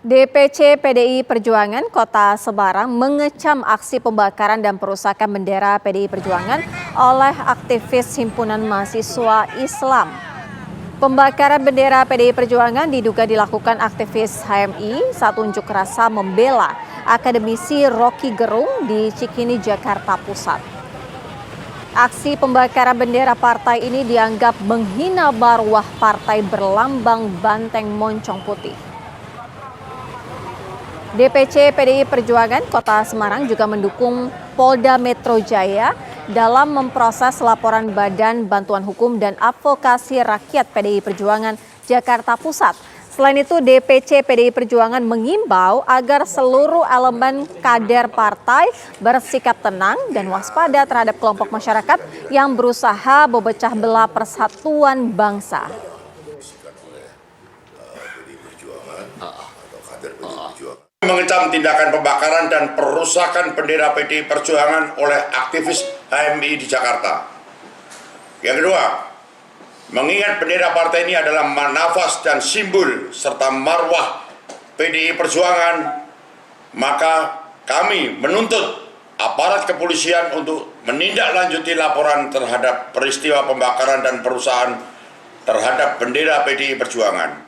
DPC PDI Perjuangan Kota Semarang mengecam aksi pembakaran dan perusakan bendera PDI Perjuangan oleh aktivis Himpunan Mahasiswa Islam. Pembakaran bendera PDI Perjuangan diduga dilakukan aktivis HMI saat unjuk rasa membela akademisi Rocky Gerung di Cikini, Jakarta Pusat. Aksi pembakaran bendera partai ini dianggap menghina marwah partai berlambang banteng moncong putih. DPC PDI Perjuangan Kota Semarang juga mendukung Polda Metro Jaya dalam memproses laporan Badan Bantuan Hukum dan Advokasi Rakyat PDI Perjuangan Jakarta Pusat. Selain itu, DPC PDI Perjuangan mengimbau agar seluruh elemen kader partai bersikap tenang dan waspada terhadap kelompok masyarakat yang berusaha memecah belah persatuan bangsa. Mengecam tindakan pembakaran dan perusakan bendera PDI Perjuangan oleh aktivis HMI di Jakarta. Yang kedua, mengingat bendera partai ini adalah nafas dan simbol serta marwah PDI Perjuangan, maka kami menuntut aparat kepolisian untuk menindaklanjuti laporan terhadap peristiwa pembakaran dan perusakan terhadap bendera PDI Perjuangan.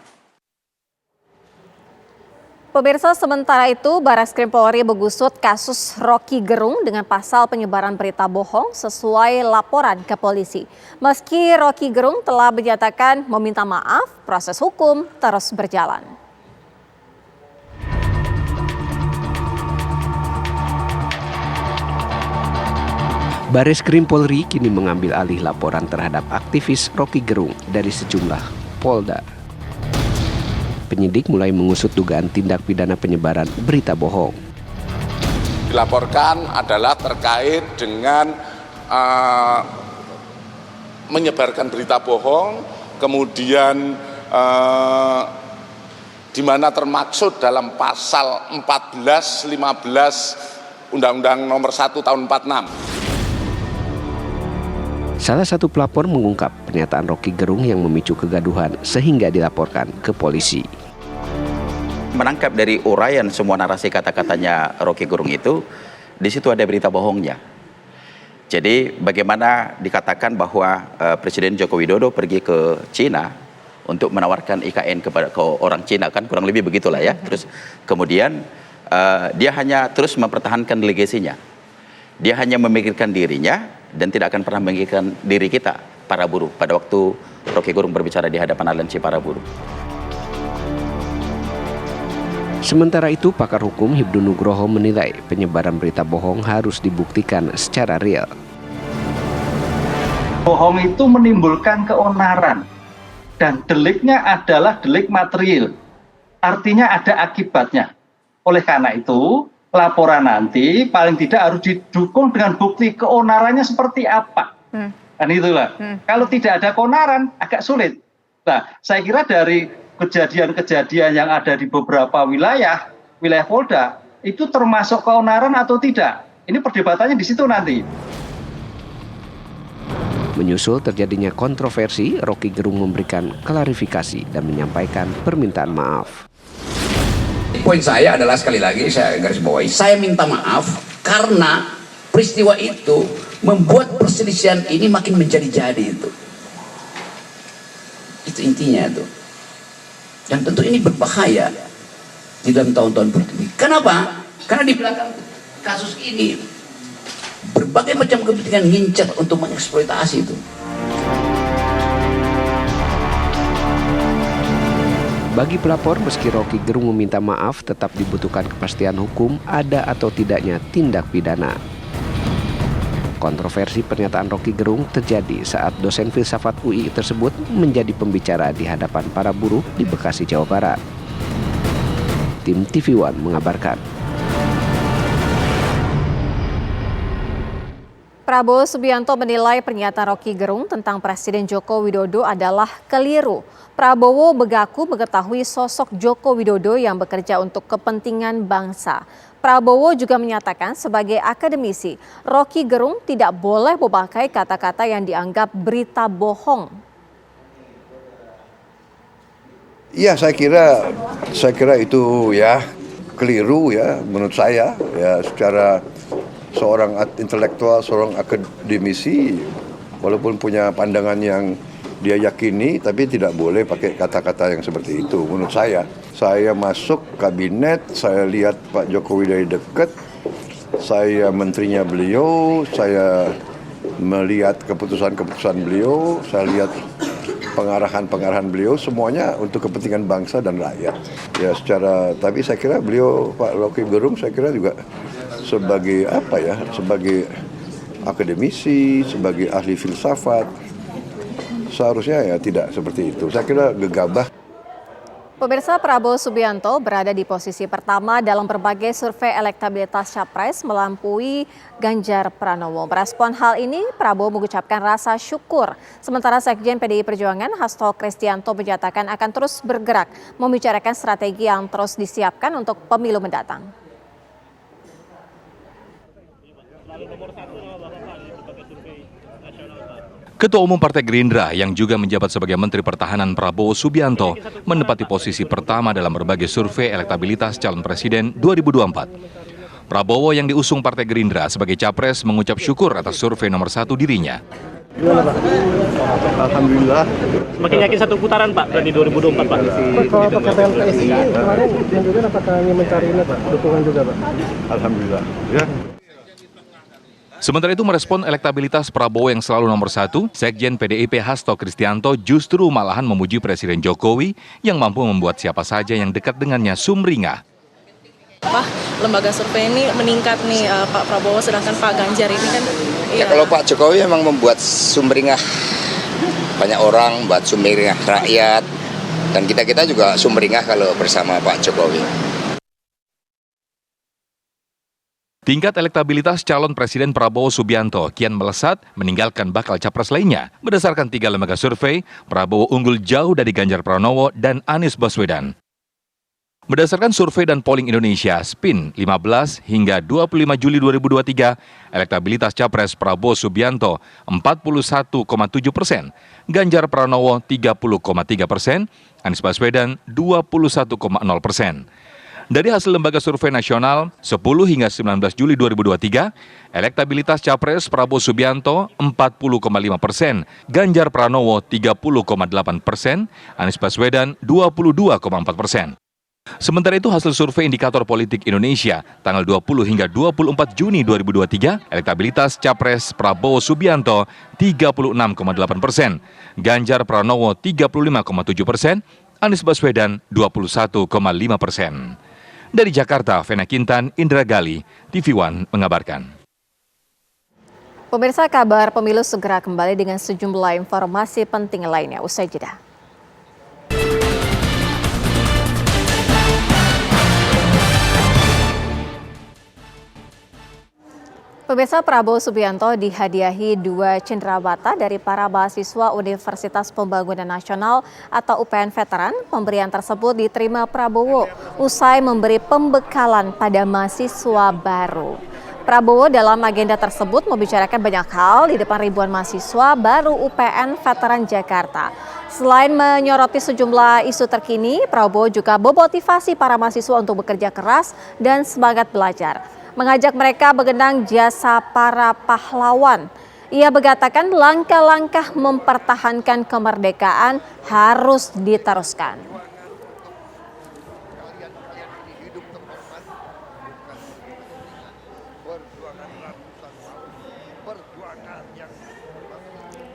Pemirsa, sementara itu Barreskrim Polri mengusut kasus Rocky Gerung dengan pasal penyebaran berita bohong sesuai laporan ke polisi. Meski Rocky Gerung telah menyatakan meminta maaf, proses hukum terus berjalan. Barreskrim Polri kini mengambil alih laporan terhadap aktivis Rocky Gerung dari sejumlah Polda. Penyidik mulai mengusut dugaan tindak pidana penyebaran berita bohong. Dilaporkan adalah terkait dengan menyebarkan berita bohong, kemudian di mana termaksud dalam pasal 14, 15 Undang-Undang Nomor 1 Tahun 46. Salah satu pelapor mengungkap pernyataan Rocky Gerung yang memicu kegaduhan sehingga dilaporkan ke polisi. Menangkap dari uraian semua narasi kata-katanya Rocky Gerung itu, di situ ada berita bohongnya. Jadi bagaimana dikatakan bahwa Presiden Joko Widodo pergi ke Cina untuk menawarkan IKN ke orang Cina, kan kurang lebih begitulah ya. Terus kemudian dia hanya terus mempertahankan legasinya. Dia hanya memikirkan dirinya dan tidak akan pernah memikirkan diri kita, para buruh, pada waktu Rocky Gerung berbicara di hadapan aliansi para buruh. Sementara itu, pakar hukum Hibnu Nugroho menilai penyebaran berita bohong harus dibuktikan secara real. Bohong itu menimbulkan keonaran dan deliknya adalah delik material. Artinya ada akibatnya. Oleh karena itu, laporan nanti paling tidak harus didukung dengan bukti keonarannya seperti apa. Dan itulah. Kalau tidak ada keonaran agak sulit. Nah, saya kira dari kejadian-kejadian yang ada di beberapa wilayah Polda itu termasuk keonaran atau tidak. Ini perdebatannya di situ nanti. Menyusul terjadinya kontroversi, Rocky Gerung memberikan klarifikasi dan menyampaikan permintaan maaf. Poin saya adalah, sekali lagi saya garis bawahi, saya minta maaf karena peristiwa itu membuat perselisihan ini makin menjadi-jadi itu. Itu intinya tuh. Dan tentu ini berbahaya di dalam tahun-tahun berikutnya. Kenapa? Karena di belakang kasus ini berbagai macam kepentingan ngincar untuk mengeksploitasi itu. Bagi pelapor, meski Rocky Gerung meminta maaf, tetap dibutuhkan kepastian hukum ada atau tidaknya tindak pidana. Kontroversi pernyataan Rocky Gerung terjadi saat dosen filsafat UI tersebut menjadi pembicara di hadapan para buruh di Bekasi, Jawa Barat. Tim TV One mengabarkan. Prabowo Subianto menilai pernyataan Rocky Gerung tentang Presiden Joko Widodo adalah keliru. Prabowo mengaku mengetahui sosok Joko Widodo yang bekerja untuk kepentingan bangsa. Prabowo juga menyatakan sebagai akademisi, Rocky Gerung tidak boleh memakai kata-kata yang dianggap berita bohong. Iya, saya kira itu ya keliru ya menurut saya ya, secara seorang intelektual, seorang akademisi, walaupun punya pandangan yang dia yakini, tapi tidak boleh pakai kata-kata yang seperti itu. Menurut saya masuk kabinet, saya lihat Pak Jokowi dari dekat, saya menterinya beliau, saya melihat keputusan-keputusan beliau, saya lihat pengarahan-pengarahan beliau, semuanya untuk kepentingan bangsa dan rakyat. Ya tapi saya kira beliau, Pak Roky Gerung, saya kira juga sebagai sebagai akademisi, sebagai ahli filsafat, seharusnya ya tidak seperti itu. Saya kira gegabah. Pemirsa, Prabowo Subianto berada di posisi pertama dalam berbagai survei elektabilitas Capres melampaui Ganjar Pranowo. Merespon hal ini, Prabowo mengucapkan rasa syukur. Sementara Sekjen PDI Perjuangan Hasto Kristianto menyatakan akan terus bergerak membicarakan strategi yang terus disiapkan untuk pemilu mendatang. Ketua Umum Partai Gerindra yang juga menjabat sebagai Menteri Pertahanan Prabowo Subianto menempati posisi pertama dalam berbagai survei elektabilitas calon presiden 2024. Prabowo yang diusung Partai Gerindra sebagai capres mengucap syukur atas survei nomor 1 dirinya. Gimana Pak? Alhamdulillah. Semakin yakin satu putaran Pak di 2024 Pak. Kalau perkataan PSI kemarin dianjurkan apakah ingin mencari ini Pak? Dukungan juga Pak? Alhamdulillah. Ya. Sementara itu merespon elektabilitas Prabowo yang selalu nomor 1, Sekjen PDIP Hasto Kristianto justru malahan memuji Presiden Jokowi yang mampu membuat siapa saja yang dekat dengannya sumringah. Lembaga survei ini meningkat nih Pak Prabowo, sedangkan Pak Ganjar ini kan... Ya kalau Pak Jokowi memang membuat sumringah banyak orang, buat sumringah rakyat, dan kita juga sumringah kalau bersama Pak Jokowi. Tingkat elektabilitas calon Presiden Prabowo Subianto kian melesat meninggalkan bakal capres lainnya. Berdasarkan 3 lembaga survei, Prabowo unggul jauh dari Ganjar Pranowo dan Anies Baswedan. Berdasarkan survei dan polling Indonesia, SPIN 15 hingga 25 Juli 2023, elektabilitas capres Prabowo Subianto 41,7%, Ganjar Pranowo 30,3%, Anies Baswedan 21,0%. Dari hasil lembaga survei nasional 10 hingga 19 Juli 2023, elektabilitas capres Prabowo Subianto 40,5%, Ganjar Pranowo 30,8%, Anies Baswedan 22,4%. Sementara itu hasil survei Indikator Politik Indonesia tanggal 20 hingga 24 Juni 2023, elektabilitas capres Prabowo Subianto 36,8%, Ganjar Pranowo 35,7%, Anies Baswedan 21,5%. Dari Jakarta, Vena Kintan, Indra Gali, TV One mengabarkan. Pemirsa, kabar pemilu segera kembali dengan sejumlah informasi penting lainnya usai jeda. Pemirsa, Prabowo Subianto dihadiahi 2 cenderamata dari para mahasiswa Universitas Pembangunan Nasional atau UPN Veteran. Pemberian tersebut diterima Prabowo usai memberi pembekalan pada mahasiswa baru. Prabowo dalam agenda tersebut membicarakan banyak hal di depan ribuan mahasiswa baru UPN Veteran Jakarta. Selain menyoroti sejumlah isu terkini, Prabowo juga memotivasi para mahasiswa untuk bekerja keras dan semangat belajar. Mengajak mereka mengenang jasa para pahlawan. Ia mengatakan langkah-langkah mempertahankan kemerdekaan harus diteruskan.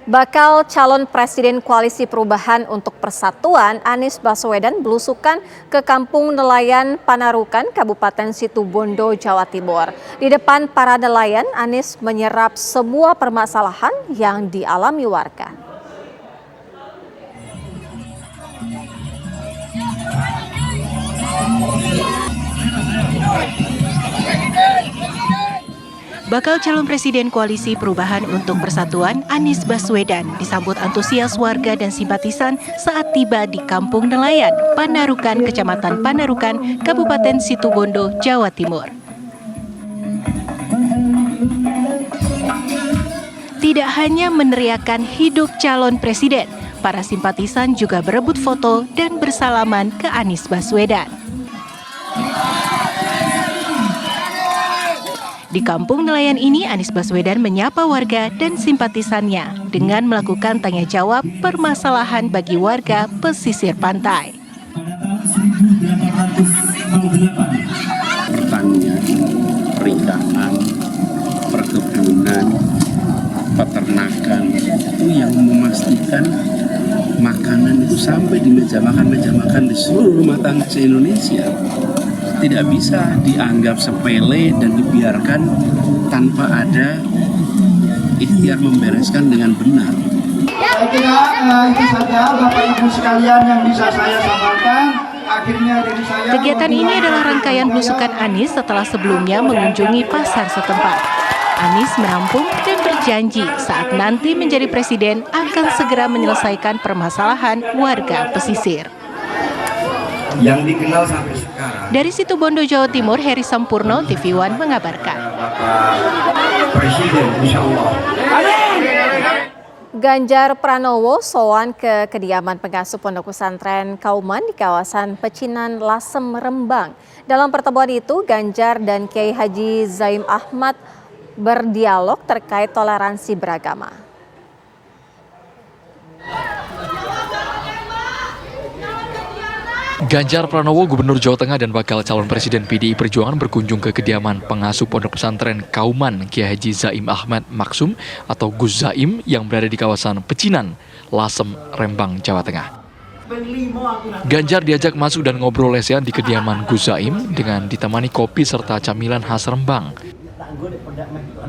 Bakal calon Presiden Koalisi Perubahan untuk Persatuan Anies Baswedan belusukan ke Kampung Nelayan Panarukan, Kabupaten Situbondo, Jawa Timur. Di depan para nelayan, Anies menyerap semua permasalahan yang dialami warga. Bakal calon Presiden Koalisi Perubahan untuk Persatuan Anies Baswedan disambut antusias warga dan simpatisan saat tiba di Kampung Nelayan, Panarukan, Kecamatan Panarukan, Kabupaten Situbondo, Jawa Timur. Tidak hanya meneriakan hidup calon presiden, para simpatisan juga berebut foto dan bersalaman ke Anies Baswedan. Di kampung nelayan ini, Anies Baswedan menyapa warga dan simpatisannya dengan melakukan tanya jawab permasalahan bagi warga pesisir pantai. Pertanian, perikanan, perkebunan, peternakan itu yang memastikan makanan itu sampai di meja makan di seluruh rumah tangga se-Indonesia. Tidak bisa dianggap sepele dan dibiarkan tanpa ada ikhtiar membereskan dengan benar. Saya kira itu saja Bapak Ibu sekalian yang bisa saya sampaikan. Kegiatan ini adalah rangkaian belusukan Anies setelah sebelumnya mengunjungi pasar setempat. Anies menampung dan berjanji saat nanti menjadi presiden akan segera menyelesaikan permasalahan warga pesisir. Yang dikenal sampai sekarang. Dari Situbondo, Jawa Timur, Heri Sampurno, TV One mengabarkan. Presiden, insya Allah. Ganjar Pranowo sowan ke kediaman pengasuh Pondok Pesantren Kauman di kawasan Pecinan, Lasem, Rembang. Dalam pertemuan itu, Ganjar dan Kiai Haji Zaim Ahmad berdialog terkait toleransi beragama. Ganjar Pranowo, Gubernur Jawa Tengah dan bakal calon presiden PDI Perjuangan berkunjung ke kediaman pengasuh Pondok Pesantren Kauman Kiai Haji Zaim Ahmad Maksum atau Gus Zaim yang berada di kawasan Pecinan, Lasem, Rembang, Jawa Tengah. Ganjar diajak masuk dan ngobrol lesehan di kediaman Gus Zaim dengan ditemani kopi serta camilan khas Rembang.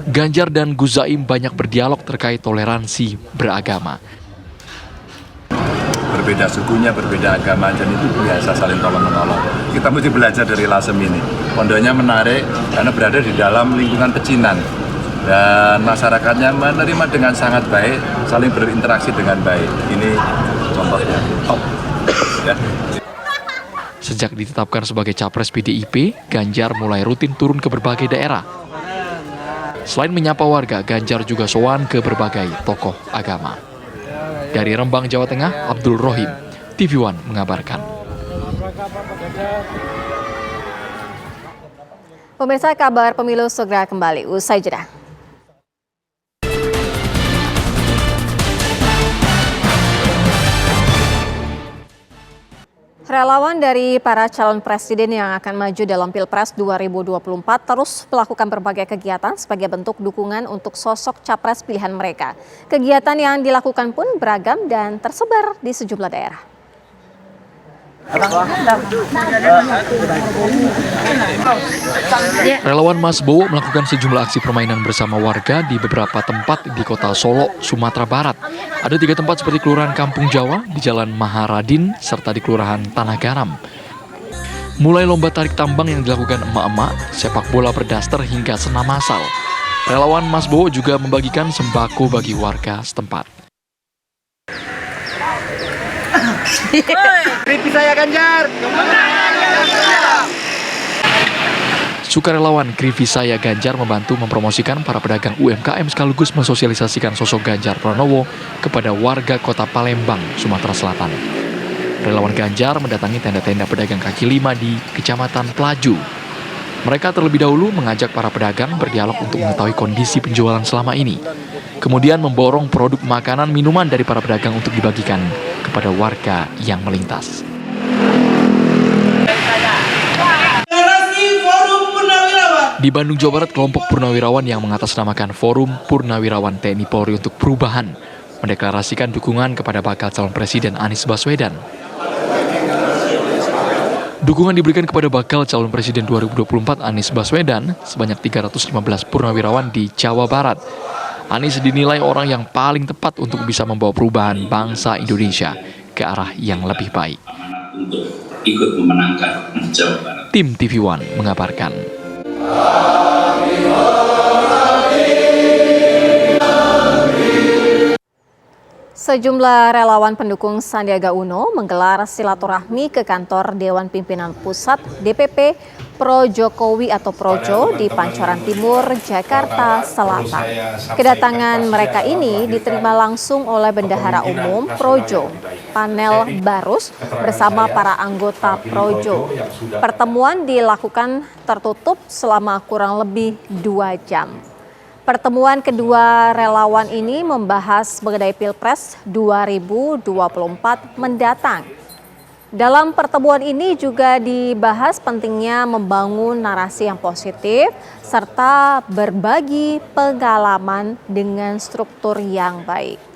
Ganjar dan Gus Zaim banyak berdialog terkait toleransi beragama. Berbeda sukunya, berbeda agama, dan itu biasa saling tolong-menolong. Kita mesti belajar dari Lasem ini. Pondoknya menarik karena berada di dalam lingkungan pecinan. Dan masyarakatnya menerima dengan sangat baik, saling berinteraksi dengan baik. Ini contohnya top. Ya. Sejak ditetapkan sebagai capres PDIP, Ganjar mulai rutin turun ke berbagai daerah. Selain menyapa warga, Ganjar juga sowan ke berbagai tokoh agama. Dari Rembang, Jawa Tengah, Abdul Rohim, TV One mengabarkan. Pemirsa, kabar pemilu segera kembali usai jeda. Relawan dari para calon presiden yang akan maju dalam Pilpres 2024 terus melakukan berbagai kegiatan sebagai bentuk dukungan untuk sosok capres pilihan mereka. Kegiatan yang dilakukan pun beragam dan tersebar di sejumlah daerah. Relawan Mas Bowo melakukan sejumlah aksi permainan bersama warga di beberapa tempat di kota Solo, Sumatera Barat. Ada 3 tempat seperti Kelurahan Kampung Jawa, di Jalan Maharadin, serta di Kelurahan Tanah Garam. Mulai lomba tarik tambang yang dilakukan emak-emak, sepak bola berdaster hingga senam massal. Relawan Mas Bowo juga membagikan sembako bagi warga setempat. Kritik saya Ganjar. Sukarelawan Krivisaya Ganjar membantu mempromosikan para pedagang UMKM sekaligus mensosialisasikan sosok Ganjar Pranowo kepada warga kota Palembang, Sumatera Selatan. Relawan Ganjar mendatangi tenda-tenda pedagang kaki lima di Kecamatan Pelaju. Mereka terlebih dahulu mengajak para pedagang berdialog untuk mengetahui kondisi penjualan selama ini. Kemudian memborong produk makanan minuman dari para pedagang untuk dibagikan kepada warga yang melintas. Di Bandung, Jawa Barat, kelompok purnawirawan yang mengatasnamakan Forum Purnawirawan TNI Polri untuk Perubahan mendeklarasikan dukungan kepada bakal calon presiden Anies Baswedan. Dukungan diberikan kepada bakal calon presiden 2024 Anies Baswedan sebanyak 315 purnawirawan di Jawa Barat. Anies dinilai orang yang paling tepat untuk bisa membawa perubahan bangsa Indonesia ke arah yang lebih baik. Untuk ikut memenangkan Jawa Barat. Tim TV One mengabarkan. Sejumlah relawan pendukung Sandiaga Uno menggelar silaturahmi ke kantor Dewan Pimpinan Pusat DPP Pro Jokowi atau Projo di Pancoran Timur, Jakarta Selatan. Kedatangan mereka ini diterima langsung oleh Bendahara Umum Projo, Panel Barus, bersama para anggota Projo. Pertemuan dilakukan tertutup selama kurang lebih 2 jam. Pertemuan kedua relawan ini membahas mengenai Pilpres 2024 mendatang. Dalam pertemuan ini juga dibahas pentingnya membangun narasi yang positif serta berbagi pengalaman dengan struktur yang baik.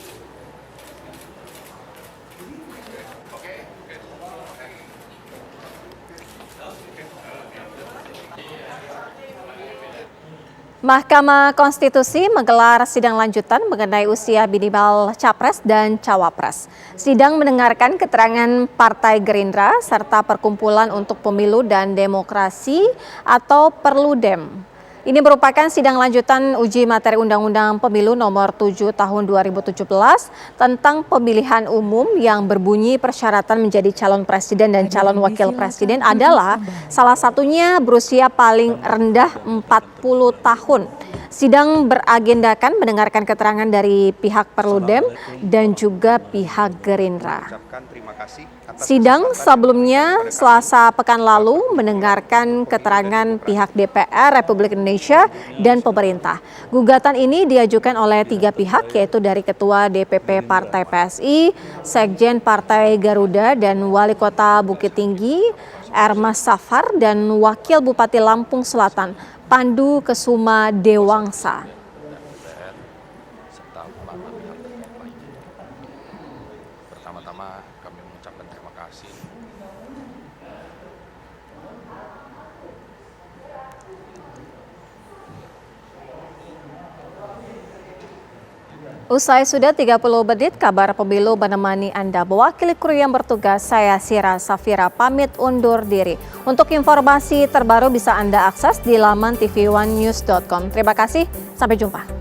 Mahkamah Konstitusi menggelar sidang lanjutan mengenai usia minimal Capres dan Cawapres. Sidang mendengarkan keterangan Partai Gerindra serta Perkumpulan untuk Pemilu dan Demokrasi atau Perludem. Ini merupakan sidang lanjutan uji materi Undang-Undang Pemilu Nomor 7 Tahun 2017 tentang pemilihan umum yang berbunyi persyaratan menjadi calon presiden dan calon wakil presiden adalah salah satunya berusia paling rendah 40 tahun. Sidang beragendakan mendengarkan keterangan dari pihak Perludem dan juga pihak Gerindra. Sidang sebelumnya Selasa pekan lalu mendengarkan keterangan pihak DPR Republik Indonesia dan pemerintah. Gugatan ini diajukan oleh 3 pihak, yaitu dari Ketua DPP Partai PSI, Sekjen Partai Garuda dan Wali Kota Bukit Tinggi Ermas Safar dan Wakil Bupati Lampung Selatan Pandu Kesuma Dewangsa. Pertama-tama kami mengucapkan terima kasih. Usai sudah 30 menit, kabar pemilu menemani Anda. Mewakili kru yang bertugas, saya Sira Safira pamit undur diri. Untuk informasi terbaru bisa Anda akses di laman tv1news.com. Terima kasih, sampai jumpa.